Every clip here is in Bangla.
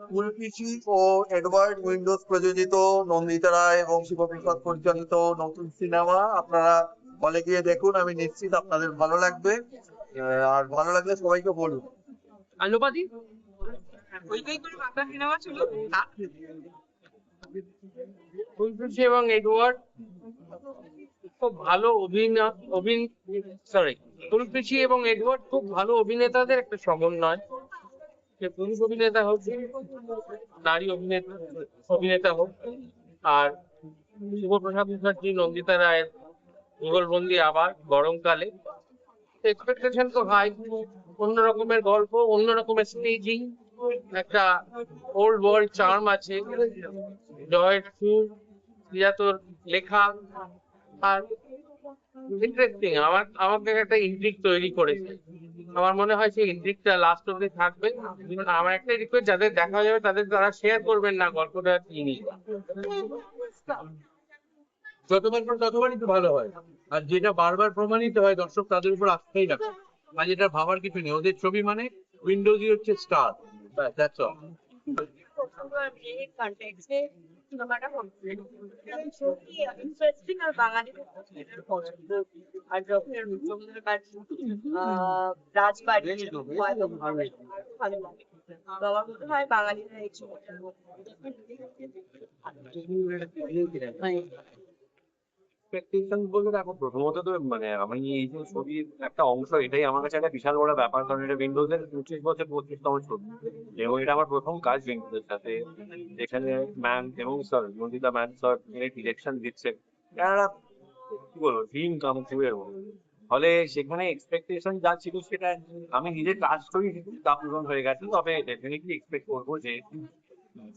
পুলকিচি ও এডওয়ার্ড উইন্ডোজ প্রযোজিত, নন্দিতা রায় এবং শিবপ্রসাদ পরিচালিত নতুন সিনেমা আপনারা হলে গিয়ে দেখুন। আমি নিশ্চিত আপনাদের ভালো লাগবে। আর ভালো লাগলে সবাইকে বলুন। আলোপাতি ওইটাই করে বাংলা সিনেমা ছিল। পুলকেশী এবং এডওয়ার্ড খুব ভালো পুলকেশী এবং এডওয়ার্ড খুব ভালো অভিনেতাদের একটা সমন্বয়। সে পুরুষ অভিনেতা হোক, নারী অভিনেতা হোক। আর শিবপ্রসাদ মুখার্জি, নন্দিতা রায়ের যুগলবন্দি আবার গরমকালে, এক্সপেকটেশন তো হাই। অন্য রকমের গল্প, অন্য রকমের স্টেজিং, একটা ওল্ড ওয়ার্ল্ড চার্ম আছে জয়ের সুর, তোর লেখা। আর ইন্টারেস্টিং, আমাকে একটা ইন্ট্রিগ তৈরি করেছে। আমার মনে হয় সেই ইন্ট্রিগটা লাস্ট অব্দি থাকবে। আমার একটা রিকোয়েস্ট, যাদের দেখা যাবে তারা শেয়ার করবেন না গল্পটা কি নিয়ে। যতবার পর ততবারই তো ভালো হয়। আর যেটা বারবার প্রমাণিত হয়, দর্শক তাদের উপর আস্থাই রাখে। আর যেটা ভাবার কিছু নেই, ওদের ছবি মানে উইন্ডোজই হচ্ছে স্টার। That's all. সিনেমাটা সত্যি ইন্টারেস্টিং আর বাঙালিদের এটার পছন্দ। আর যখন রবীন্দ্রনাথের কাছে রাজবাড়ি ভালো লাগে। তো আমার মনে হয় বাঙালিরা এই ছবিটার এক্সপেকটেশন বলতে দেখো, প্রথমত তো মানে আমি এই যে ছবির একটা অংশ, এটাই আমার কাছে একটা বিশাল বড় ব্যাপার। কারণ এটা উইন্ডোজের 25 তম ছবি, এবং এটা আমার প্রথম কাজ উইন্ডোজের সাথে, যেখানে ম্যাম এবং sir Nandita ma'am sir direction দিচ্ছে। একটা কি বলবো, ড্রিম কাম ট্রুয়ের মতো। ফলে সেখানে এক্সপেকটেশন যা ছিল সেটা আমি নিজে কাজ করি, তা পূরণ হয়ে গেছে। তবে ডেফিনেটলি এক্সপেক্ট করবো যে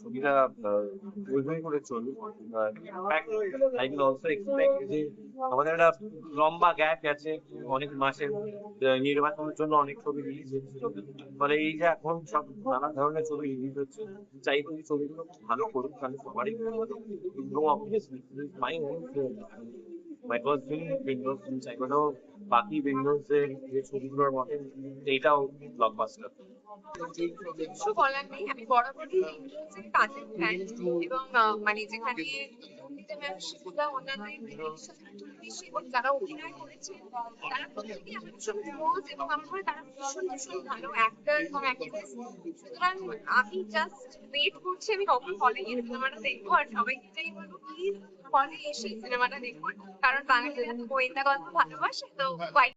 ছবিটা ওইভাবে করে চলুক। আই ক্যান অলসো এক্সপেক্ট যে আমাদের একটা লম্বা গ্যাপ গেছে, অনেক মাসের নির্বাচনের জন্য অনেক ছবি রিলিজ হচ্ছে। ফলে এই যে এখন সব নানা ধরনের ছবি রিলিজ হচ্ছে, চাইবো এই ছবিগুলো ভালো করুক, তাহলে সবারই এবং obviously my own my first film Windows, চাইবো বাকি উইন্ডোজের যে ছবিগুলোর মতো এইটাও ব্লকবাস্টার। কিছু বলার নেই, আমি বরাবরই ইন্ডিয়ান্সের কাজের ফ্যান। এবং মানে যেখানে নন্দিতা ম্যাম, শিবুদা, ওনাদের সাথে বেশি যারা অভিনয় করেছে তারা প্রত্যেকেই আমার ভীষণ ক্লোজ, এবং আমার মনে হয় তারা ভীষণ ভীষণ ভালো অ্যাক্টর এবং অ্যাক্ট্রেস। সুতরাং আমি জাস্ট ওয়েট করছি আমি কখন হলে গিয়ে সিনেমাটা দেখবো। আর সবাইকে চাই বলবো, প্লিজ হলে এসে সিনেমাটা দেখুন, কারণ বাঙালিরা তো গোয়েন্দা গল্প ভালোবাসে। তো